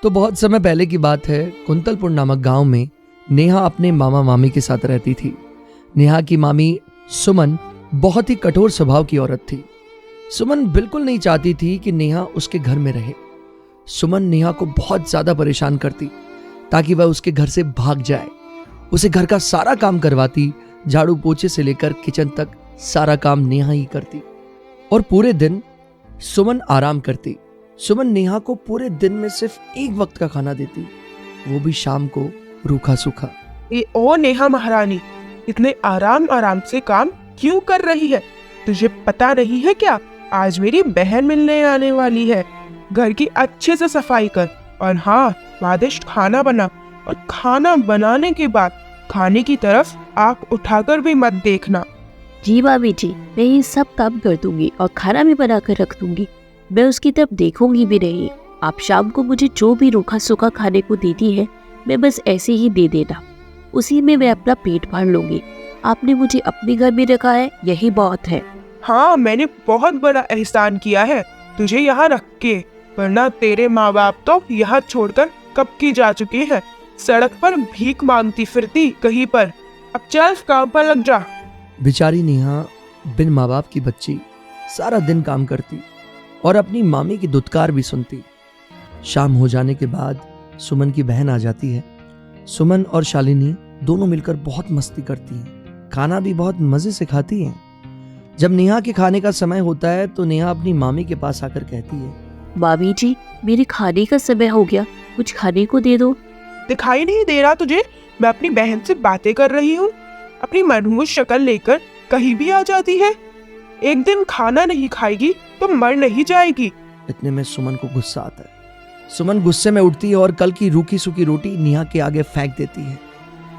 तो बहुत समय पहले की बात है। कुंतलपुर नामक गांव में नेहा अपने मामा मामी के साथ रहती थी। नेहा की मामी सुमन बहुत ही कठोर स्वभाव की औरत थी। सुमन बिल्कुल नहीं चाहती थी कि नेहा उसके घर में रहे। सुमन नेहा को बहुत ज्यादा परेशान करती ताकि वह उसके घर से भाग जाए। उसे घर का सारा काम करवाती, झाड़ू पोछे से लेकर किचन तक सारा काम नेहा ही करती और पूरे दिन सुमन आराम करती। सुमन नेहा को पूरे दिन में सिर्फ एक वक्त का खाना देती, वो भी शाम को रूखा सूखा। ये ओ नेहा महारानी, इतने आराम आराम से काम क्यों कर रही है? तुझे पता नहीं है क्या? आज मेरी बहन मिलने आने वाली है। घर की अच्छे से सफाई कर और हाँ, स्वादिष्ट खाना बना। और खाना बनाने के बाद खाने की तरफ आंख उठाकर भी मत देखना। जी भाभी जी, मैं ये सब काम कर दूंगी और खाना भी बना कर रख दूंगी। मैं उसकी तरफ देखूंगी भी नहीं। आप शाम को मुझे जो भी रूखा सूखा खाने को देती है, मैं बस ऐसे ही दे देना, उसी में मैं अपना पेट भर लूंगी। आपने मुझे अपने घर में रखा है, यही बहुत है। हाँ, मैंने बहुत बड़ा एहसान किया है तुझे यहाँ रख के, वरना तेरे माँ बाप तो यहाँ छोड़कर कब की जा चुके हैं। सड़क पर भीख मांगती फिरती कहीं पर। अब चल काम पर लग जा। बेचारी नेहा बिन माँ बाप की बच्ची सारा दिन काम करती और अपनी मामी की दुत्कार भी सुनती। शाम हो जाने के बाद सुमन की बहन आ जाती है। सुमन और शालिनी दोनों मिलकर बहुत मस्ती करती हैं, खाना भी बहुत मजे से खाती हैं। जब नेहा के खाने का समय होता है तो नेहा अपनी मामी के पास आकर कहती है, मामी जी, मेरे खाने का समय हो गया, कुछ खाने को दे दो। दिखाई नहीं दे रहा तुझे? मैं अपनी बहन से बातें कर रही हूँ। अपनी मनहूस शक्ल लेकर कहीं भी आ जाती है। एक दिन खाना नहीं खाएगी तो मर नहीं जाएगी। इतने में सुमन को गुस्सा आता है। सुमन गुस्से में उठती है और कल की रूखी सूखी रोटी नेहा के आगे फेंक देती है।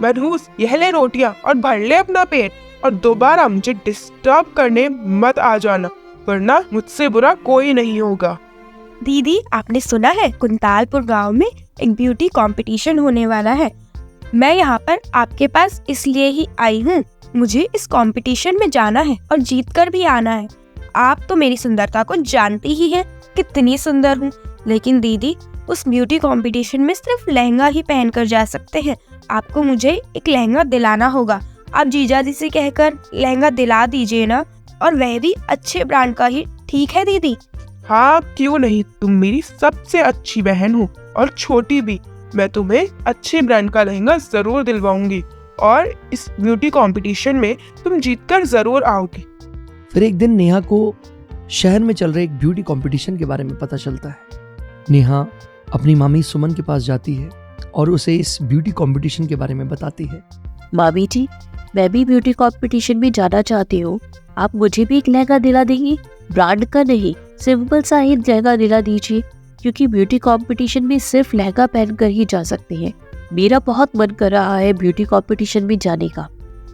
मनहूस, यह ले रोटियां और भर ले अपना पेट, और दोबारा मुझे डिस्टर्ब करने मत आ जाना, वरना मुझसे बुरा कोई नहीं होगा। दीदी, आपने सुना है कुंतालपुर गांव में एक ब्यूटी कंपटीशन होने वाला है। मैं यहाँ पर आपके पास इसलिए ही आई हूँ। मुझे इस कंपटीशन में जाना है और जीत कर भी आना है। आप तो मेरी सुंदरता को जानती ही हैं, कितनी सुंदर हूँ। लेकिन दीदी, उस ब्यूटी कंपटीशन में सिर्फ लहंगा ही पहनकर जा सकते हैं। आपको मुझे एक लहंगा दिलाना होगा। आप जीजा जी से कहकर लहंगा दिला दीजिए ना, और वह भी अच्छे ब्रांड का ही। ठीक है दीदी? हाँ, क्यों नहीं। तुम मेरी सबसे अच्छी बहन हो और छोटी भी। मैं तुम्हें अच्छे ब्रांड का लहंगा जरूर दिलवाऊंगी और इस ब्यूटी कंपटीशन में तुम जीतकर जरूर आओगी। फिर एक दिन नेहा को शहर में चल रहे एक ब्यूटी कंपटीशन के बारे में पता चलता है। नेहा अपनी मामी सुमन के पास जाती है और उसे इस ब्यूटी कंपटीशन के बारे में बताती है। मामी जी, मैं भी ब्यूटी कंपटीशन में जाना चाहती हूँ। आप मुझे भी एक लहंगा दिला देंगी? ब्रांड का नहीं, सिंपल सा ही लहंगा दिला दीजिए, क्योंकि ब्यूटी कंपटीशन में सिर्फ लहंगा पहनकर ही जा सकते हैं। मेरा बहुत मन कर रहा है ब्यूटी कंपटीशन में जाने का।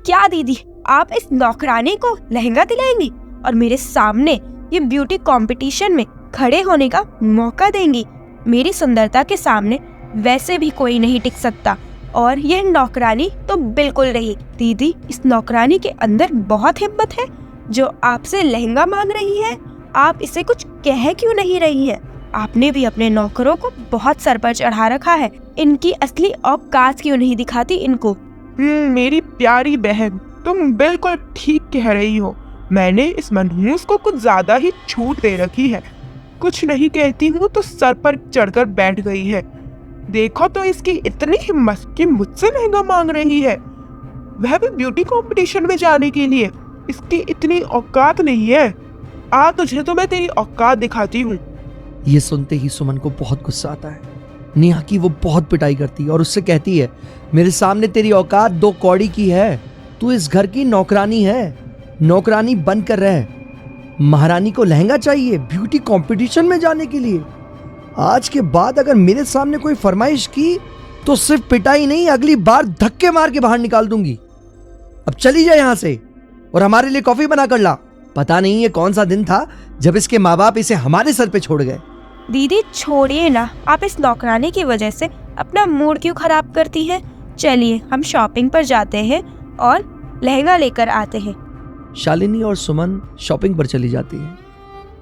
क्या दीदी, आप इस नौकरानी को लहंगा दिलाएंगी और मेरे सामने ये ब्यूटी कंपटीशन में खड़े होने का मौका देंगी? मेरी सुंदरता के सामने वैसे भी कोई नहीं टिक सकता, और यह नौकरानी तो बिल्कुल नहीं। दीदी, इस नौकरानी के अंदर बहुत हिम्मत है जो आपसे लहंगा मांग रही है। आप इसे कुछ कह क्यों नहीं रही है? आपने भी अपने नौकरों को बहुत सर पर चढ़ा रखा है। इनकी असली औकात क्यों नहीं दिखाती इनको? मेरी प्यारी बहन, तुम बिल्कुल ठीक कह रही हो। मैंने इस मनहूस को कुछ ज्यादा ही छूट दे रखी है। कुछ नहीं कहती हूँ तो सर पर चढ़कर बैठ गई है। देखो तो इसकी इतनी हिम्मत कि मुझसे लहंगा मांग रही है, वह भी ब्यूटी कंपटीशन में जाने के लिए। इसकी इतनी औकात नहीं है। आ, तुझे तो मैं तेरी औकात दिखाती हूँ। ये सुनते ही सुमन को बहुत गुस्सा आता है। नेहा की वो बहुत पिटाई करती है और उससे कहती है, मेरे सामने तेरी औकात 2 कौड़ी की है। तू इस घर की नौकरानी है, नौकरानी बनकर रह। महारानी को लहंगा चाहिए ब्यूटी कंपटीशन में जाने के लिए। आज के बाद अगर मेरे सामने कोई फरमाइश की तो सिर्फ पिटाई नहीं, अगली बार धक्के मार के बाहर निकाल दूंगी। अब चली जा यहाँ से और हमारे लिए कॉफी बना कर ला। पता नहीं ये कौन सा दिन था जब इसके माँ बाप इसे हमारे सर पे छोड़ गए। दीदी, छोड़िए ना, आप इस नौकरानी की वजह से अपना मूड क्यों खराब करती हैं? चलिए हम शॉपिंग पर जाते हैं और लहंगा लेकर आते हैं। शालिनी और सुमन शॉपिंग पर चली जाती है।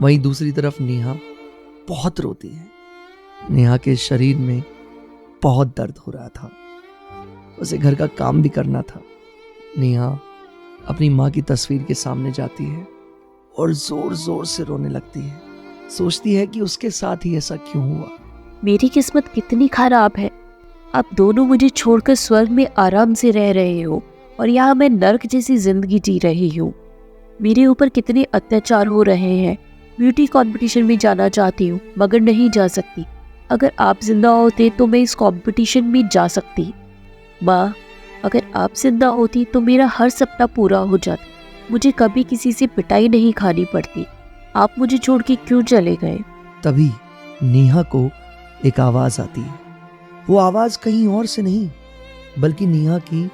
वहीं दूसरी तरफ नेहा बहुत रोती है। नेहा के शरीर में बहुत दर्द हो रहा था। उसे घर का काम भी करना था। नेहा अपनी माँ की तस्वीर के सामने जाती है और जोर जोर से रोने लगती है। सोचती है कि उसके साथ ही ऐसा क्यों हुआ। मेरी किस्मत कितनी खराब है। आप दोनों मुझे छोड़कर स्वर्ग में आराम से रह रहे हो और यहाँ मैं नर्क जैसी जिंदगी जी रही हूँ। मेरे ऊपर कितने अत्याचार हो रहे हैं। ब्यूटी कंपटीशन में जाना चाहती हूँ मगर नहीं जा सकती। अगर आप जिंदा होते तो मैं इस कंपटीशन में जा सकती। माँ, अगर आप जिंदा होती तो मेरा हर सपना पूरा हो जाता। मुझे कभी किसी से पिटाई नहीं खानी पड़ती। आप मुझे छोड़ के क्यों चले गए? तभी नेहा को एक आवाज आती है। वो आवाज कहीं और से नहीं बल्कि नेहा की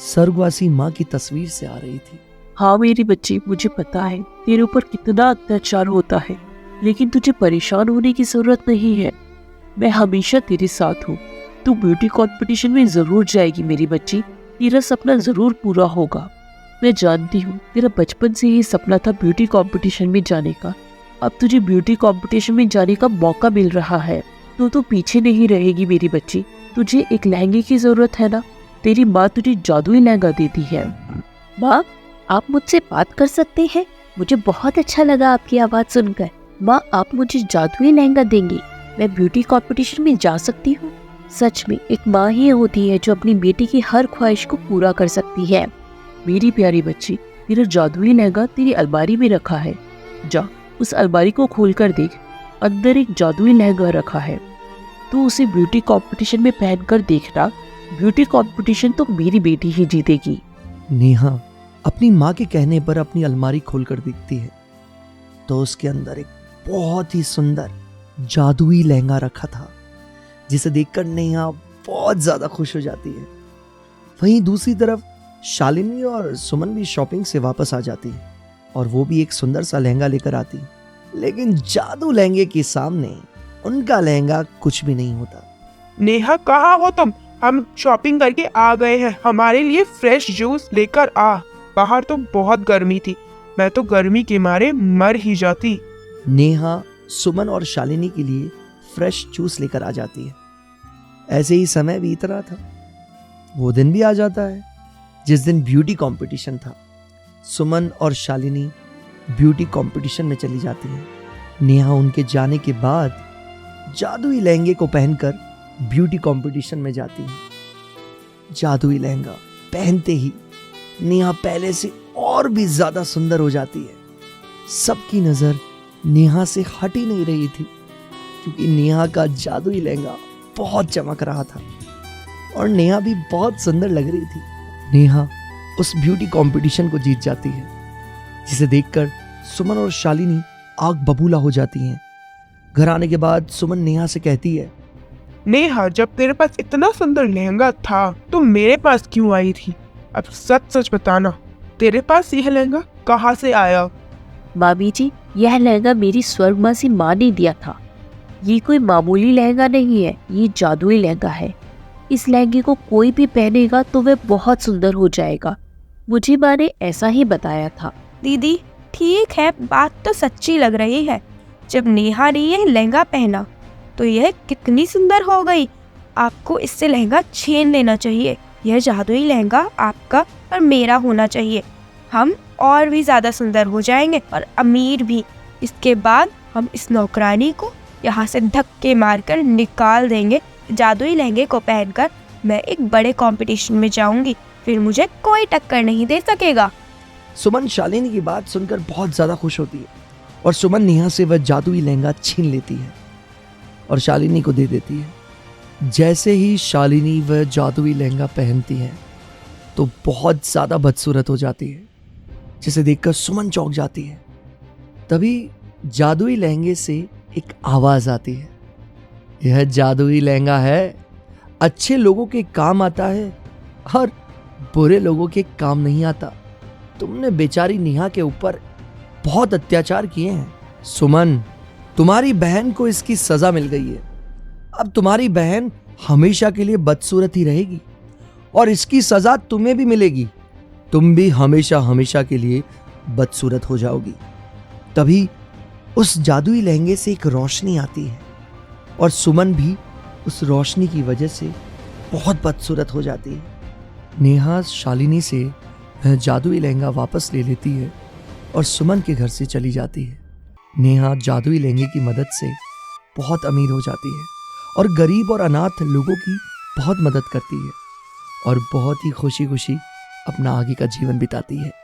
स्वर्गवासी माँ की तस्वीर से आ रही थी। हाँ मेरी बच्ची, मुझे पता है तेरे ऊपर कितना अत्याचार होता है, लेकिन तुझे परेशान होने की जरूरत नहीं है। मैं हमेशा तेरे साथ हूँ। तू ब्यूटी कंपटीशन में जरूर जाएगी मेरी बच्ची। तेरा सपना जरूर पूरा होगा। मैं जानती हूँ तेरा बचपन से ही सपना था ब्यूटी कंपटीशन में जाने का। अब तुझे ब्यूटी कंपटीशन में जाने का मौका मिल रहा है तो तू पीछे नहीं रहेगी मेरी बच्ची। तुझे एक लहंगे की जरूरत है ना? तेरी माँ तुझे जादुई लहंगा देती है। माँ, आप मुझसे बात कर सकते हैं? मुझे बहुत अच्छा लगा आपकी आवाज़ सुनकर। माँ, आप मुझे जादुई लहंगा देंगी? मैं ब्यूटी कंपटीशन में जा सकती हूँ? सच में एक माँ ही होती है जो अपनी बेटी की हर ख्वाहिश को पूरा कर सकती है। मेरी प्यारी बच्ची, तेरा जादुई लहंगा तेरी अलमारी में रखा है। जा, उस अलमारी को खोलकर देख। अंदर एक जादुई लहंगा रखा है। तू उसे ब्यूटी कंपटीशन में पहनकर देखना। ब्यूटी कंपटीशन तो मेरी बेटी ही जीतेगी। नेहा अपनी माँ के कहने पर अपनी अलमारी खोलकर देखती है तो उसके अंदर एक बहुत ही सुंदर जादुई लहंगा रखा था, जिसे देखकर नेहा बहुत ज्यादा खुश हो जाती है। वहीं दूसरी तरफ शालिनी और सुमन भी शॉपिंग से वापस आ जाती है और वो भी एक सुंदर सा लहंगा लेकर आती है, लेकिन जादू लहंगे के सामने उनका लहंगा कुछ भी नहीं होता। नेहा, कहाँ हो तुम? हम शॉपिंग करके आ गए हैं। हमारे लिए फ्रेश जूस लेकर आ। बाहर तो बहुत गर्मी थी। मैं तो गर्मी के मारे मर ही जाती। नेहा सुमन और शालिनी के लिए फ्रेश जूस लेकर आ जाती है। ऐसे ही समय बीत रहा था। वो दिन भी आ जाता है जिस दिन ब्यूटी कंपटीशन था। सुमन और शालिनी ब्यूटी कंपटीशन में चली जाती हैं। नेहा उनके जाने के बाद जादुई लहंगे को पहनकर ब्यूटी कंपटीशन में जाती है। जादुई लहंगा पहनते ही नेहा पहले से और भी ज्यादा सुंदर हो जाती है। सबकी नजर नेहा से हट ही नहीं रही थी क्योंकि नेहा का जादुई लहंगा बहुत चमक रहा था और नेहा भी बहुत सुंदर लग रही थी। नेहा उस ब्यूटी कंपटीशन को जीत जाती है, जिसे देखकर सुमन और शालिनी आग बबूला हो जाती हैं। घर आने के बाद सुमन नेहा से कहती है, नेहा, जब तेरे पास इतना सुंदर लहंगा था तो मेरे पास क्यों आई थी? अब सच सच बताना, तेरे पास यह लहंगा कहाँ से आया? मामी जी, यह लहंगा मेरी स्वर्गवासी माँ ने दिया था। ये कोई मामूली लहंगा नहीं है, ये जादुई लहंगा है। इस लहंगे को कोई भी पहनेगा तो वह बहुत सुंदर हो जाएगा। मुझे माँ ने ऐसा ही बताया था। दीदी, ठीक है, बात तो सच्ची लग रही है। जब नेहा ने यह लहंगा पहना तो यह कितनी सुंदर हो गई। आपको इससे लहंगा छीन लेना चाहिए। यह जादुई लहंगा आपका और मेरा होना चाहिए। हम और भी ज्यादा सुंदर हो जाएंगे और अमीर भी। इसके बाद हम इस नौकरानी को यहाँ से धक्के मारकर निकाल देंगे। जादुई लहंगे को पहनकर मैं एक बड़े कंपटीशन में जाऊंगी, फिर मुझे कोई टक्कर नहीं दे सकेगा। सुमन शालिनी की बात सुनकर बहुत ज्यादा खुश होती है और सुमन नेहा से वह जादुई लहंगा छीन लेती है और शालिनी को दे देती है। जैसे ही शालिनी वह जादुई लहंगा पहनती है तो बहुत ज्यादा बदसूरत हो जाती है, जिसे देखकर सुमन चौंक जाती है। तभी जादुई लहंगे से एक आवाज आती है, यह जादुई लहंगा है, अच्छे लोगों के काम आता है और बुरे लोगों के काम नहीं आता। तुमने बेचारी नेहा के ऊपर बहुत अत्याचार किए हैं। सुमन, तुम्हारी बहन को इसकी सजा मिल गई है। अब तुम्हारी बहन हमेशा के लिए बदसूरत ही रहेगी और इसकी सजा तुम्हें भी मिलेगी। तुम भी हमेशा हमेशा के लिए बदसूरत हो जाओगी। तभी उस जादुई लहंगे से एक रोशनी आती है और सुमन भी उस रोशनी की वजह से बहुत बदसूरत हो जाती है। नेहा शालिनी से वह जादुई लहंगा वापस ले लेती है और सुमन के घर से चली जाती है। नेहा जादुई लहंगे की मदद से बहुत अमीर हो जाती है और गरीब और अनाथ लोगों की बहुत मदद करती है और बहुत ही खुशी खुशी अपना आगे का जीवन बिताती है।